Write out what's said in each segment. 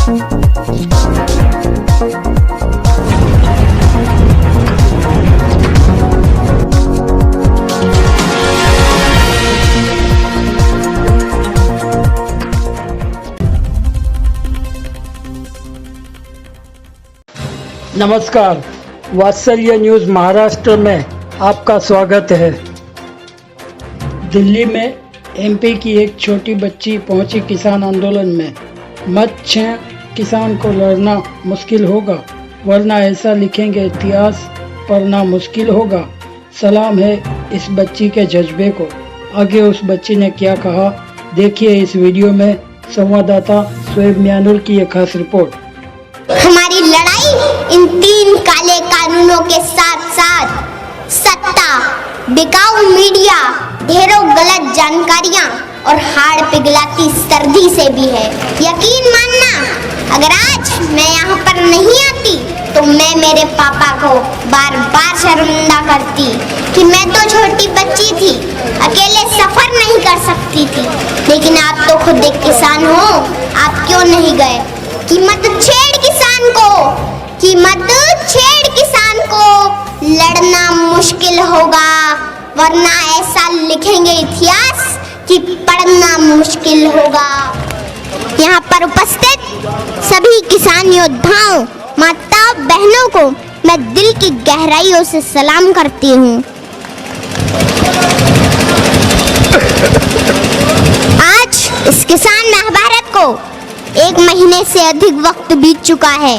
नमस्कार, वात्सल्य न्यूज़ महाराष्ट्र में आपका स्वागत है। दिल्ली में एमपी की एक छोटी बच्ची पहुंची किसान आंदोलन में। मत छें, किसान को लड़ना मुश्किल होगा, वरना ऐसा लिखेंगे इतिहास, पढ़ना मुश्किल होगा। सलाम है इस बच्ची के जज्बे को। आगे उस बच्ची ने क्या कहा, देखिए इस वीडियो में। संवाददाता शोएब म्यानुर की एक खास रिपोर्ट। हमारी लड़ाई इन 3 काले कानूनों के साथ साथ सत्ता, बिकाऊ मीडिया, ढेरों गलत जानकारियां और हाड़ पिघलाती सर्दी से भी है। यकीन मानना, अगर आज मैं यहाँ पर नहीं आती तो मैं मेरे पापा को बार बार शर्मिंदा करती कि मैं तो छोटी बच्ची थी, अकेले सफर नहीं कर सकती थी। लेकिन आप तो खुद एक किसान हो, आप क्यों नहीं गए? कीमत छेड़ किसान को, कीमत छेड़ किसान को, लड़ना मुश्किल होगा, वरना ऐसा लिखेंगे इतिहास कि पढ़ना मुश्किल होगा। यहाँ पर उपस्थित सभी किसान योद्धाओं, माताओं, बहनों को मैं दिल की गहराइयों से सलाम करती हूँ। आज इस किसान महाभारत को 1 महीने से अधिक वक्त बीत चुका है।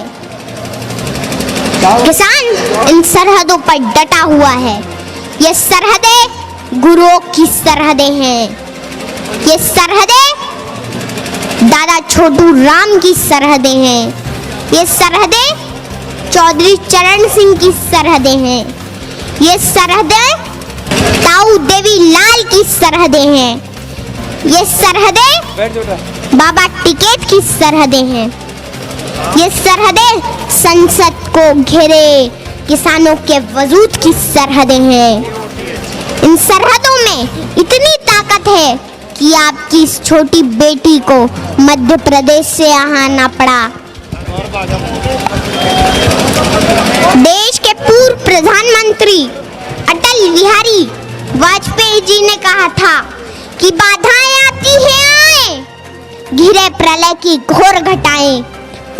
किसान इन सरहदों पर डटा हुआ है। ये सरहदें गुरुओं की सरहदें हैं। ये सरहदें दादा छोटू राम की सरहदें हैं। ये सरहदें चौधरी चरण सिंह की सरहदें हैं। ये सरहदें ताऊ देवी लाल की सरहदें हैं। ये सरहदें बाबा टिकैत की सरहदें हैं। ये सरहदें संसद को घेरे किसानों के वजूद की सरहदें हैं। इन सरहदों में इतनी ताकत है कि आपकी इस छोटी बेटी को मध्य प्रदेश से यहाँ आना पड़ा। देश के पूर्व प्रधानमंत्री अटल बिहारी वाजपेयी जी ने कहा था कि बाधाएं आती हैं आए, घिरे प्रलय की घोर घटाएं,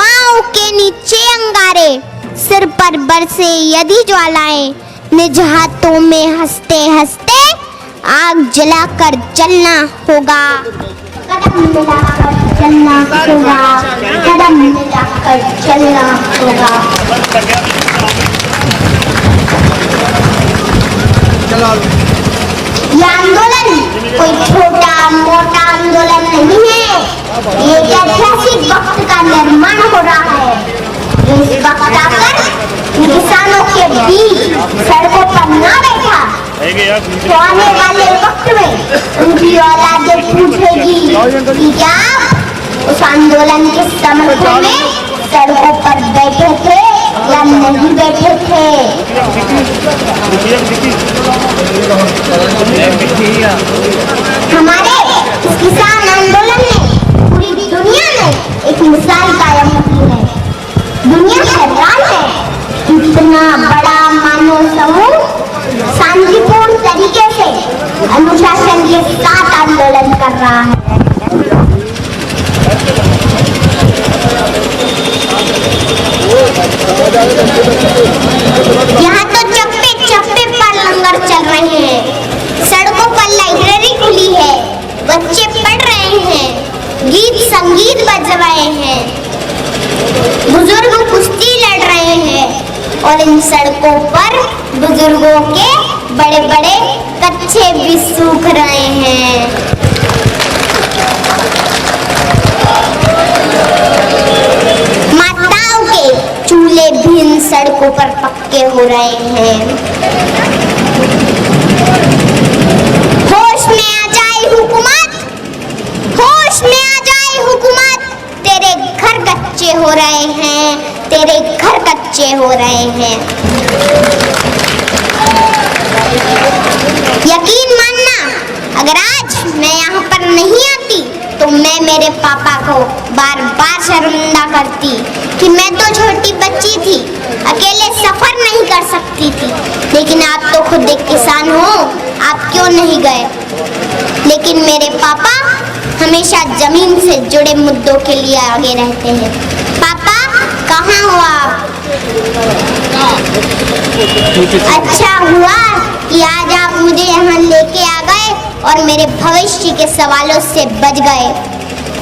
पांव के नीचे अंगारे, सिर पर बरसे यदि ज्वालाएं, निज हाथों में हंसते हंसते आग जलाकर जलना होगा। कदम मिलाकर चलना होगा, कदम मिलाकर चलना होगा। ये आंदोलन कोई छोटा मोटा आंदोलन नहीं है। ये ऐतिहासिक वक्त का निर्माण हो रहा है। इस वक्त आकर किसानों के बीच सड़कों पर ना बैठा तो आने वाले वक्त में उनकी औलादें पूछेगी कि क्या उस आंदोलन के समर्थन में सड़कों पर बैठे थे या नहीं बैठे थे। हमारे इस किसान आंदोलन ने पूरी दुनिया में एक मिसाल कायम की है। दुनिया हैरान है, इतना बड़ा मानव समूह शांतिपूर्ण तरीके से अनुशासन के साथ आंदोलन कर रहा है। यहाँ तो चप्पे चप्पे पर लंगर चल रहे हैं, सड़कों पर लाइब्रेरी खुली है, बच्चे पढ़ रहे हैं, गीत संगीत बज रहे हैं, बुजुर्ग कुश्ती लड़ रहे हैं और इन सड़कों पर बुजुर्गों के बड़े बड़े कच्छे भी सूख रहे हैं। माताओं के चूल्हे भी इन सड़कों पर पक्के हो रहे हैं। होश में आ जाए हुकूमत, होश में आ जाए हुकूमत, तेरे घर कच्चे हो रहे हैं, तेरे घर कच्चे हो रहे हैं। यकीन मानना, अगर आज मैं यहाँ पर नहीं आती तो मैं मेरे पापा को बार बार शर्मिंदा करती कि मैं तो छोटी बच्ची थी, अकेले सफर नहीं कर सकती थी, लेकिन आप तो खुद एक किसान हो, आप क्यों नहीं गए? लेकिन मेरे पापा हमेशा जमीन से जुड़े मुद्दों के लिए आगे रहते हैं। पापा कहाँ हो आप? अच्छा हुआ कि आज आप मुझे यहाँ लेके आ गए और मेरे भविष्य के सवालों से बच गए,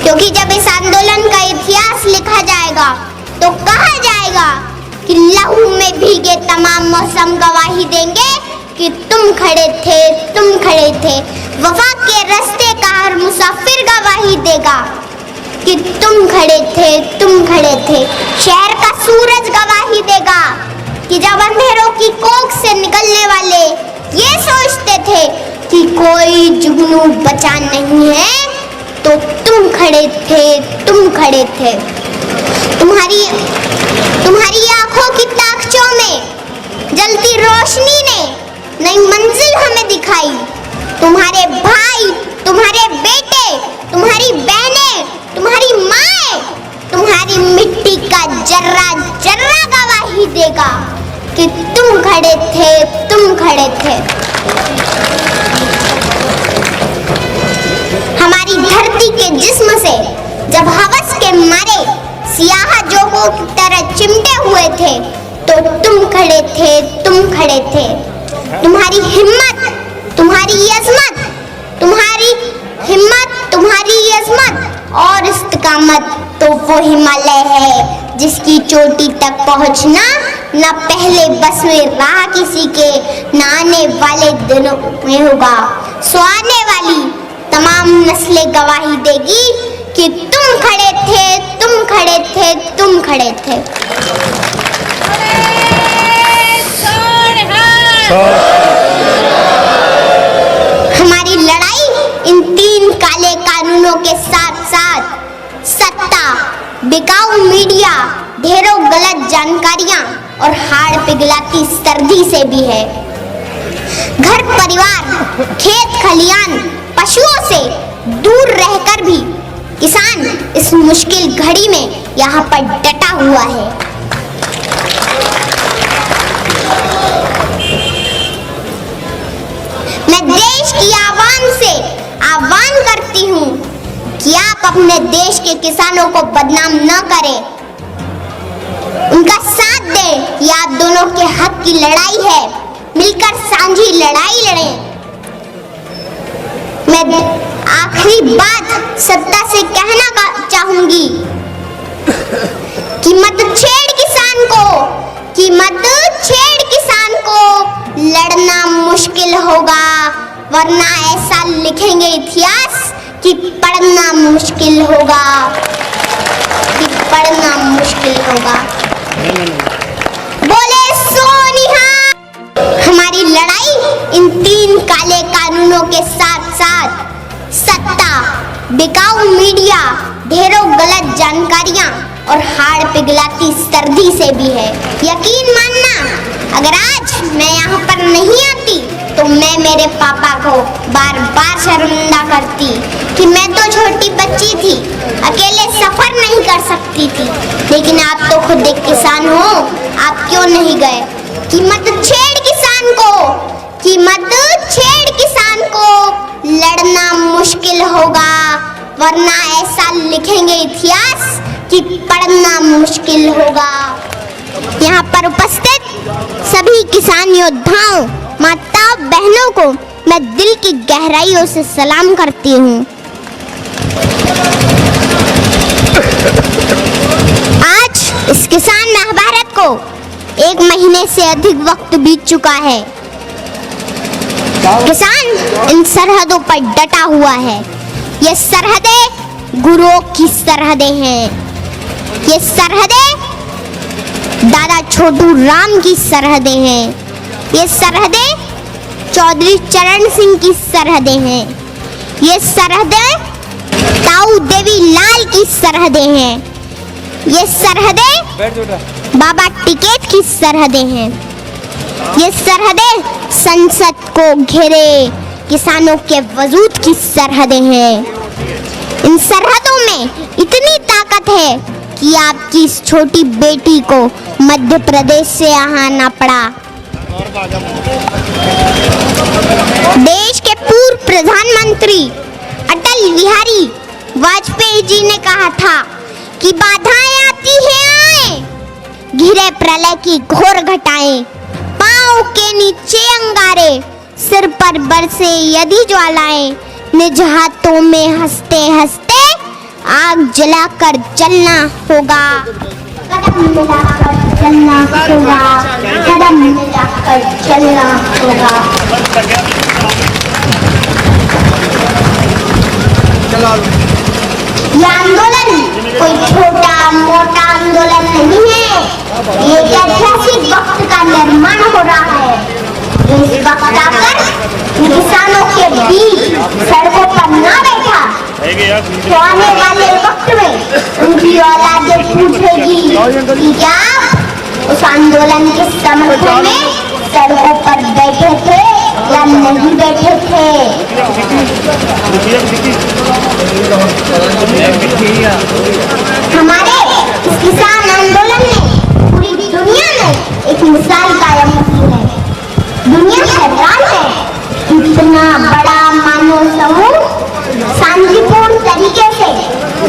क्योंकि जब इस आंदोलन का इतिहास लिखा जाएगा तो कहा जाएगा कि लहू में भीगे तमाम मौसम गवाही देंगे कि तुम खड़े थे, तुम खड़े थे। वफा के रास्ते का हर मुसाफिर गवाही देगा कि तुम खड़े थे, तुम खड़े थे। शहर का सूरज गवाही देगा कि जब अंधेरों की कोख से निकलने वाले ये सोचते थे कि कोई जुगनू बचा नहीं है, तो तुम खड़े थे, तुम खड़े थे। तुम्हारी आंखों की ताकचों में जलती रोशनी ने नई मंजिल हमें दिखाई। तुम्हारे भाई, तुम्हारे बेटे, तुम्हारी बहनें, तुम्हारी माएं, तुम्हारी मिट्टी का जर्रा जर्रा गवाही देगा कि तुम खड़े थे, तुम खड़े थे। हमारी धरती के जिस्म से जब हवस के मारे सियाह जोगों की तरह चिमटे हुए थे, तो तुम खड़े थे, तुम खड़े थे। तुम्हारी हिम्मत, तुम्हारी अज़मत, तुम्हारी हिम्मत, तुम्हारी अज़मत और इस्तिकामत तो वो हिमालय है जिसकी चोटी तक पहुंचना न पहले बस में राह किसी के, न आने वाले दिनों में होगा। सो आने वाली तमाम नस्लें गवाही देगी कि तुम खड़े थे, तुम खड़े थे, तुम खड़े थे। हमारी लड़ाई इन तीन काले कानूनों के साथ साथ सत्ता, बिकाऊ मीडिया, ढेरों गलत जानकारियां और हाड़ पिघलाती सर्दी से भी है। घर परिवार, खेत खलियान, पशुओं से दूर रहकर भी किसान इस मुश्किल घड़ी में यहाँ पर डटा हुआ है। मैं देश की आवाम से आह्वान करती हूँ कि आप अपने देश के किसानों को बदनाम न करें, उनका साथ दें। ये आप दोनों के हक की लड़ाई है, मिलकर साझी लड़ाई लड़ें। मैं आखिरी बात सत्ता से कहना चाहूंगी कि मत छेड़ किसान को, कि मत छेड़ किसान को। लड़ना मुश्किल होगा, वरना ऐसा लिखेंगे इतिहास कि पढ़ना मुश्किल होगा, कि पढ़ना मुश्किल होगा। बोले सो निहाल। हमारी लड़ाई इन तीन काले कानूनों के साथ साथ सत्ता, बिकाऊ मीडिया, ढेरों गलत जानकारियां और हाड़ पिघलाती सर्दी से भी है। यकीन मानना, अगर आज मैं यहाँ पर नहीं आती तो मैं मेरे पापा को बार बार शर्मिंदा करती कि मैं तो छोटी बच्ची थी, अकेले सफर नहीं कर सकती थी, लेकिन आप तो खुद एक किसान हो, आप क्यों नहीं गए? कि मत छेड़ किसान को, कि मत छेड़ किसान को। लड़ना मुश्किल होगा, वरना ऐसा लिखेंगे इतिहास कि पढ़ना मुश्किल होगा। यहाँ पर उपस्थित सभी किसान योद्धाओं, माताओं, बहनों को मैं दिल की गहराइयों से सलाम करती हूँ। आज इस किसान महाभारत को 1 महीने से अधिक वक्त बीत चुका है। किसान इन सरहदों पर डटा हुआ है। ये सरहदें गुरुओं की सरहदें हैं। ये सरहदें दादा छोटू राम की सरहदें हैं। ये सरहदें चौधरी चरण सिंह की सरहदें हैं। ये सरहदें ताऊ देवी लाल की सरहदें हैं। ये सरहदें बाबा टिकैत की सरहदें हैं। ये सरहदें संसद को घेरे किसानों के वजूद की सरहदें हैं। इन सरहदों में इतनी ताकत है कि आपकी इस छोटी बेटी को मध्य प्रदेश से यहाँ आना पड़ा। देश के पूर्व प्रधानमंत्री अटल बिहारी वाजपेयी जी ने कहा था कि बाधाएं आती हैं आए, घिरे प्रलय की घोर घटाएं, पांव के नीचे अंगारे, सिर पर बरसे यदि ज्वालाएं, निज हाथों में हंसते हंसते आग जलाकर जलना होगा। कदम मिलाकर चलना होगा, कदम मिलाकर चलना होगा। यह आंदोलन कोई छोटा मोटा आंदोलन नहीं है, ये एक ऐतिहासिक वक्त का निर्माण हो रहा है। इस वक्त आकर किसानों के बीच सड़कों पर ना बैठा तो आने वाले वक्त में उनकी औलादें पूछेगी कि क्या उस आंदोलन के समर्थन में सड़कों पर बैठे थे या नहीं बैठे थे। हमारे इस किसान आंदोलन ने पूरी दुनिया में एक मिसाल कायम की है। दुनिया हैरान है कि इतना बड़ा मानव समूह शांतिपूर्ण तरीके से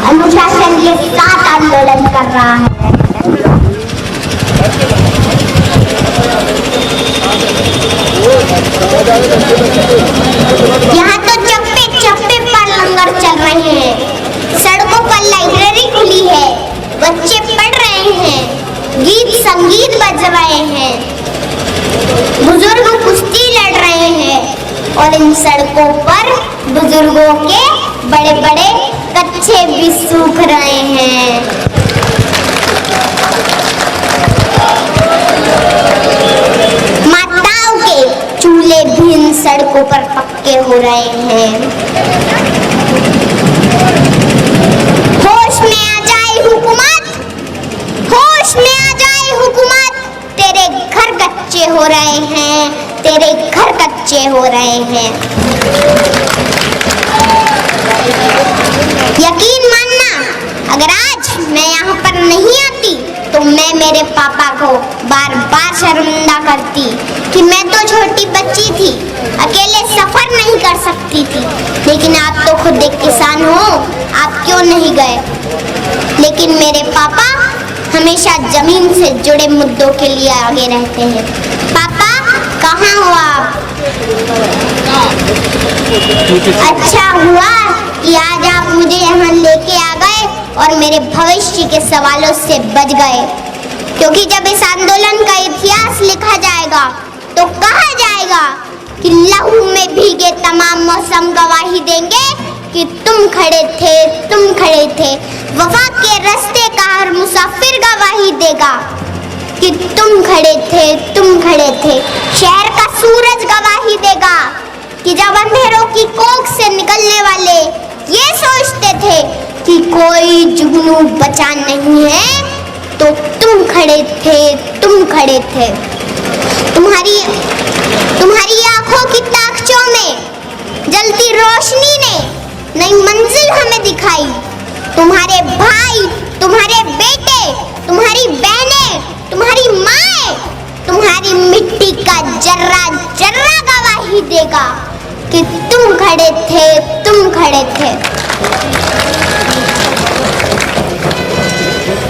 अनुशासन के साथ आंदोलन कर रहा है। यहाँ तो चप्पे चप्पे पर लंगर चल रहे हैं, सड़कों पर लाइब्रेरी खुली है, बच्चे पढ़ रहे हैं, गीत संगीत बज रहे हैं, बुजुर्ग कुश्ती लड़ रहे हैं और इन सड़कों पर बुजुर्गों के बड़े बड़े कच्चे भी सूख रहे हैं। माताओं के चूल्हे भी इन सड़कों पर पक्के हो रहे हैं। होश में आ जाए हुकूमत, होश में आ जाए हुकूमत, तेरे घर कच्चे हो रहे हैं, तेरे घर कच्चे हो रहे हैं। यकीन मानना, अगर आज मैं यहाँ पर नहीं आती तो मैं मेरे पापा को बार बार शर्मिंदा करती कि मैं तो छोटी बच्ची थी, अकेले सफर नहीं कर सकती थी। लेकिन आप तो खुद एक किसान हो, आप क्यों नहीं गए? लेकिन मेरे पापा हमेशा जमीन से जुड़े मुद्दों के लिए आगे रहते हैं। पापा कहाँ हो आप? अच्छा हुआ कि आज आप मुझे यहाँ लेके आ गए और मेरे भविष्य के सवालों से बच गए, क्योंकि जब इस आंदोलन का इतिहास लिखा जाएगा तो कहा जाएगा कि लहू में भीगे तमाम मौसम गवाही देंगे कि तुम खड़े थे, तुम खड़े थे। वफा के रास्ते का हर मुसाफिर गवाही देगा कि तुम खड़े थे, तुम खड़े थे। शहर का सूरज गवाही देगा कि जब अंधेरों की कोख से निकलने वाले ये सोचते थे कि कोई जुगनू बचा नहीं है, तो तुम खड़े थे, तुम खड़े थे। तुम्हारी आंखों की ताकचों में जलती रोशनी ने नई मंजिल हमें दिखाई। तुम्हारे भाई, तुम्हारे बेटे, तुम्हारी बहनें, तुम्हारी माएं, तुम्हारी मिट्टी का जर्रा जर्रा गवाही देगा कि तुम खड़े थे, तुम खड़े थे।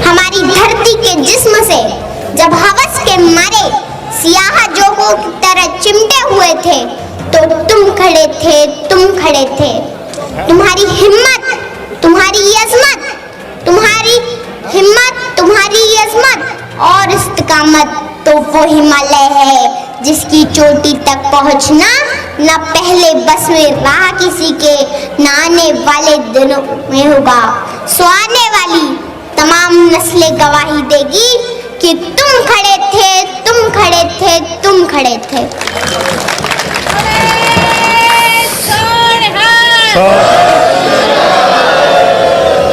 हमारी धरती के जिस्म से जब हवस के मारे सियाह जोगों की तरह चिमटे हुए थे, तो तुम खड़े थे, तुम खड़े थे। तुम्हारी हिम्मत, तुम्हारी अज़मत, तुम्हारी हिम्मत, तुम्हारी अज़मत और इस्तिकामत तो वो हिमालय है जिसकी चोटी तक पहुंचना न पहले बस में रहा किसी के, न आने वाले दिनों में होगा। सो आने वाली तमाम नस्लें गवाही देगी कि तुम खड़े थे, तुम खड़े थे, तुम खड़े थे।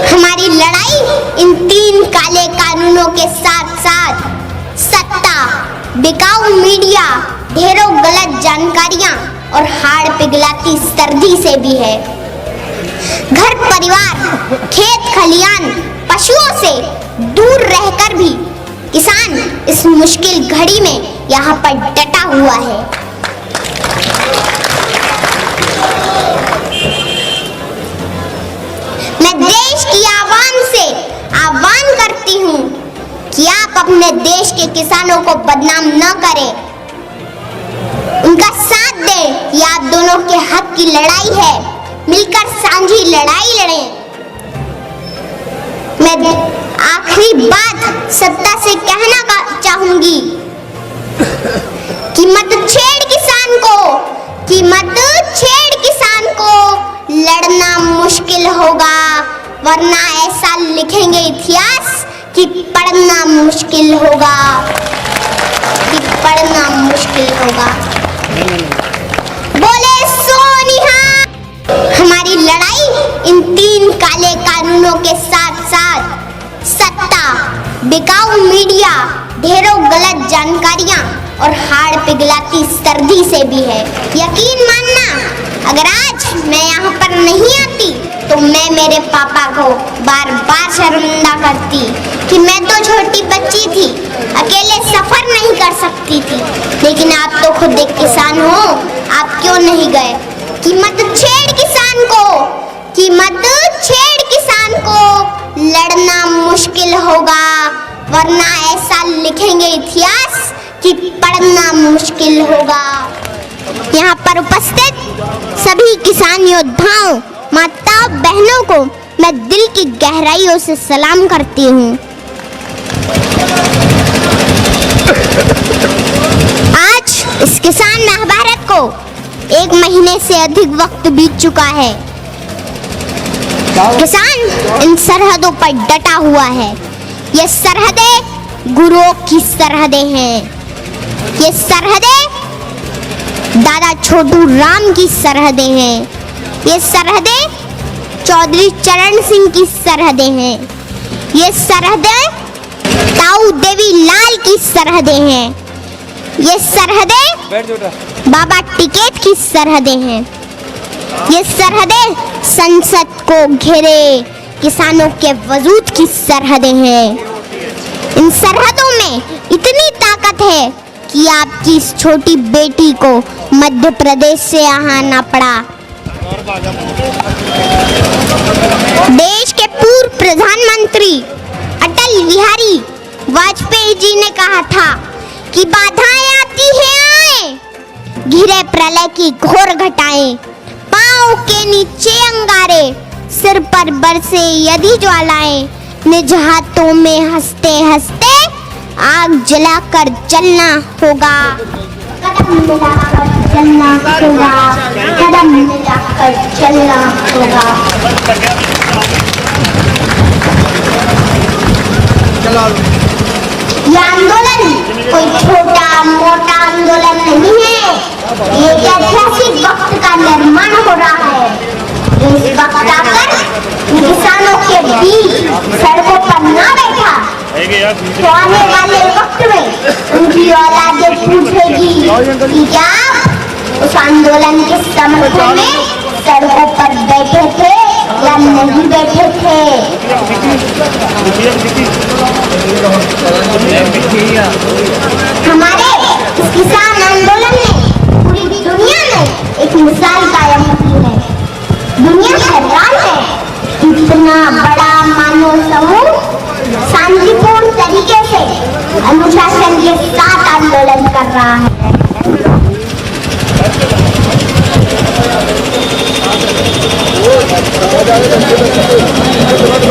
हमारी लड़ाई इन तीन काले कानूनों के साथ साथ सत्ता, बिकाऊ मीडिया, ढेरों गलत जानकारियां और हाड़ पिघलाती सर्दी से भी है। घर परिवार, खेत खलियान, पशुओं से दूर रहकर भी किसान इस मुश्किल घड़ी में यहाँ पर डटा हुआ है। मैं देश की आवाम से आह्वान करती हूँ कि आप अपने देश के किसानों को बदनाम न करें, उनका साथ दें। ये आप दोनों के हक की लड़ाई है, मिलकर साझी लड़ाई लड़ें। मैं आखिरी बात सत्ता से कहना चाहूंगी कि मत छेड़ किसान को, कि मत छेड़ किसान को, लड़ना मुश्किल होगा, वरना ऐसा लिखेंगे इतिहास कि पढ़ना मुश्किल होगा, कि पढ़ना मुश्किल होगा। बोले सोनिहाल। हमारी लड़ाई इन 3 काले कानूनों के साथ साथ सत्ता, बिकाऊ मीडिया, ढेरों गलत जानकारियां और हाड़ पिघलाती सर्दी से भी है। यकीन मानना, अगर आज मैं यहाँ पर नहीं आती तो मैं मेरे पापा को बार बार शर्मिंदा करती कि मैं तो छोटी बच्ची थी, अकेले सफर नहीं कर सकती थी। लेकिन आप तो खुद एक किसान हो, आप क्यों नहीं गए? कि मत छेड़ किसान को, कि मत छेड़ किसान को, लड़ना मुश्किल होगा, वरना ऐसा लिखेंगे इतिहास कि पढ़ना मुश्किल होगा। यहाँ पर उपस्थित सभी किसान योद्धाओं, माताओं, बहनों को मैं दिल की गहराइयों से सलाम करती हूँ। आज इस किसान महाभारत को 1 महीने से अधिक वक्त बीत चुका है। किसान इन सरहदों पर डटा हुआ है। ये सरहदें गुरुओं की सरहदें हैं। ये सरहदें दादा छोटू राम की सरहदें हैं। ये सरहदें चौधरी चरण सिंह की सरहदें हैं। ये सरहदें ताऊ देवी लाल की सरहदें हैं। ये सरहदें बाबा टिकैत की सरहदें हैं। ये सरहदें संसद को घेरे किसानों के वजूद की सरहदें हैं। इन सरहदों में इतनी ताकत है कि आपकी इस छोटी बेटी को मध्य प्रदेश से यहाँ आना पड़ा। देश के पूर्व प्रधानमंत्री अटल बिहारी वाजपेयी जी ने कहा था कि बाधाएं आती हैं आए, घिरे प्रलय की घोर घटाएं, पांव के नीचे अंगारे, सिर पर बरसे यदि ज्वालाएं, निज हाथों में हंसते हंसते आग जलाकर जलना होगा। कदम मिलाकर चलना होगा, कदम मिलाकर चलना होगा। ये आंदोलन कोई छोटा मोटा आंदोलन नहीं है। ये एक ऐतिहासिक वक्त का निर्माण हो रहा है। इस वक्त आकर किसानों के बीच सड़कों पर ना बैठा तो आने वाले वक्त में उनकी औलादें पूछेगी कि क्या उस आंदोलन के समर्थन में सड़कों पर बैठे थे या नहीं बैठे थे। हमारे इस किसान आंदोलन ने पूरी दुनिया में एक मिसाल कायम की है। दुनिया हैरान है कि इतना बड़ा मानव समूह शांतिपूर्ण तरीके से अनुशासन के साथ आंदोलन कर रहा है।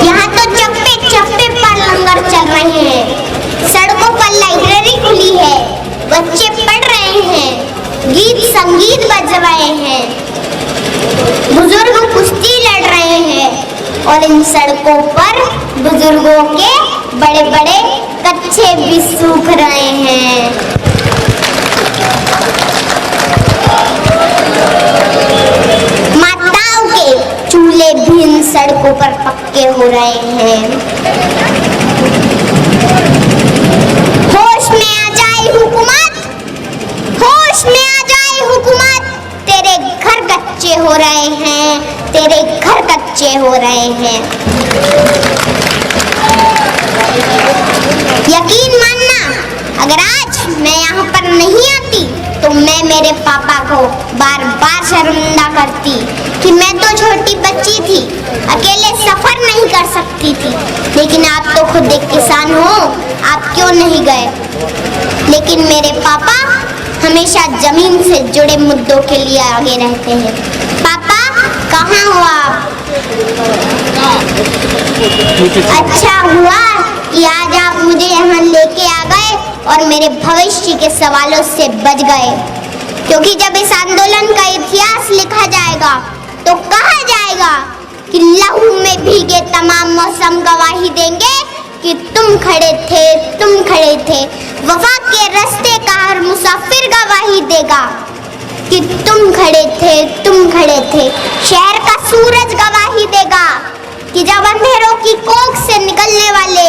यहाँ तो चप्पे चप्पे पर लंगर चल रहे हैं, सड़कों पर लाइब्रेरी खुली है, बच्चे पढ़ रहे हैं, गीत संगीत बज रहे हैं, बुजुर्ग कुश्ती लड़ रहे हैं और इन सड़कों पर बुजुर्गों के बड़े बड़े कच्चे भी सूख रहे हैं। माताओं के चूल्हे भी इन सड़कों पर पक्के हो रहे हैं। होश में आ जाए हुकूमत, होश में आ जाए हुकूमत, तेरे घर कच्चे हो रहे हैं, तेरे घर कच्चे हो रहे हैं। यकीन मानना, अगर आज मैं यहाँ पर नहीं आती तो मैं मेरे पापा को बार बार शर्मिंदा करती कि मैं तो छोटी बच्ची थी, अकेले सफर नहीं कर सकती थी। लेकिन आप तो खुद एक किसान हो, आप क्यों नहीं गए? लेकिन मेरे पापा हमेशा जमीन से जुड़े मुद्दों के लिए आगे रहते हैं। पापा, कहाँ हो आप? अच्छा हुआ कि आज आप मुझे यहाँ लेके आ गए और मेरे भविष्य के सवालों से बच गए, क्योंकि जब इस आंदोलन का इतिहास लिखा जाएगा तो कहा जाएगा कि लहू में भीगे तमाम मौसम गवाही देंगे कि तुम खड़े थे, तुम खड़े थे। वफा के रास्ते का हर मुसाफिर गवाही देगा कि तुम खड़े थे, तुम खड़े थे। शहर का सूरज गवाही देगा कि जब अंधेरों की कोख से निकलने वाले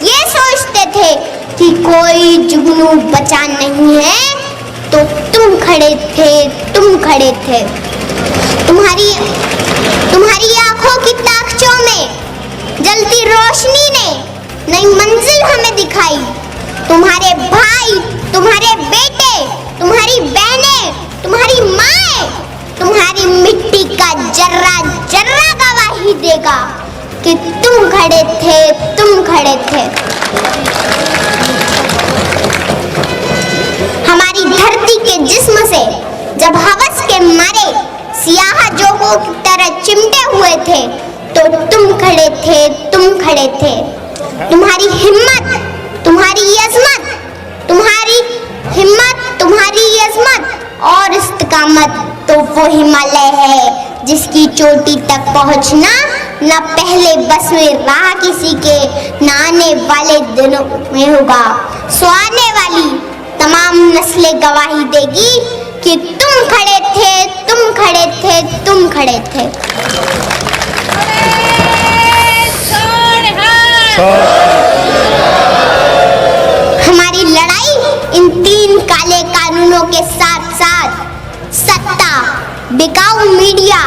ये सोचते थे कि कोई जुगनू बचा नहीं है, तो तुम खड़े थे, तुम खड़े थे। तुम्हारी आंखों की ताकचों में जलती रोशनी ने नई मंजिल हमें दिखाई। तुम्हारे भाई, तुम्हारे बेटे, तुम्हारी बहनें, तुम्हारी माएं, तुम्हारी मिट्टी का जर्रा जर्रा गवाही देगा कि तुम खड़े थे, तुम खड़े थे। हमारी धरती के जिस्म से जब हवस के मारे सियाह जोगों की तरह चिमटे हुए थे, तो तुम खड़े थे, तुम खड़े थे। तुम्हारी हिम्मत, तुम्हारी अज़मत, तुम्हारी हिम्मत, तुम्हारी अज़मत और इस्तिकामत तो वो हिमालय है जिसकी चोटी तक पहुंचना न पहले बस में रहा किसी के, न आने वाले दिनों में होगा। सो आने वाली तमाम नस्लें गवाही देगी कि तुम खड़े थे, तुम खड़े थे, तुम खड़े थे। हमारी लड़ाई इन 3 काले कानूनों के साथ साथ सत्ता, बिकाऊ मीडिया,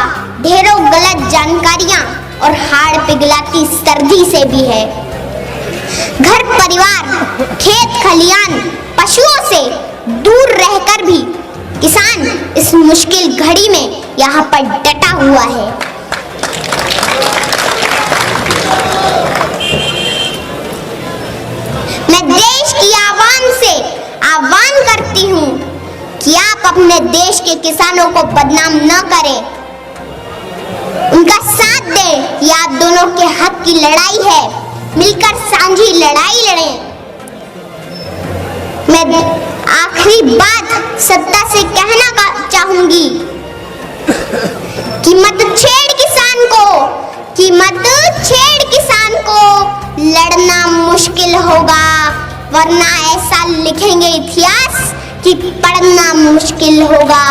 ढेरों गलत जानकारियां और हाड़ पिघलाती सर्दी से भी है। घर परिवार, खेत खलियान, पशुओं से दूर रहकर भी किसान इस मुश्किल घड़ी में यहाँ पर डटा हुआ है। मैं देश की आवाम से आह्वान करती हूँ कि आप अपने देश के किसानों को बदनाम न करें, उनका साथ दें। ये आप दोनों के हक की लड़ाई है, मिलकर साझी लड़ाई लड़ें। मैं आखिरी बात सत्ता से कहना चाहूंगी कि मत छेड़ किसान को, कि मत छेड़ किसान को। लड़ना मुश्किल होगा, वरना ऐसा लिखेंगे इतिहास कि पढ़ना मुश्किल होगा।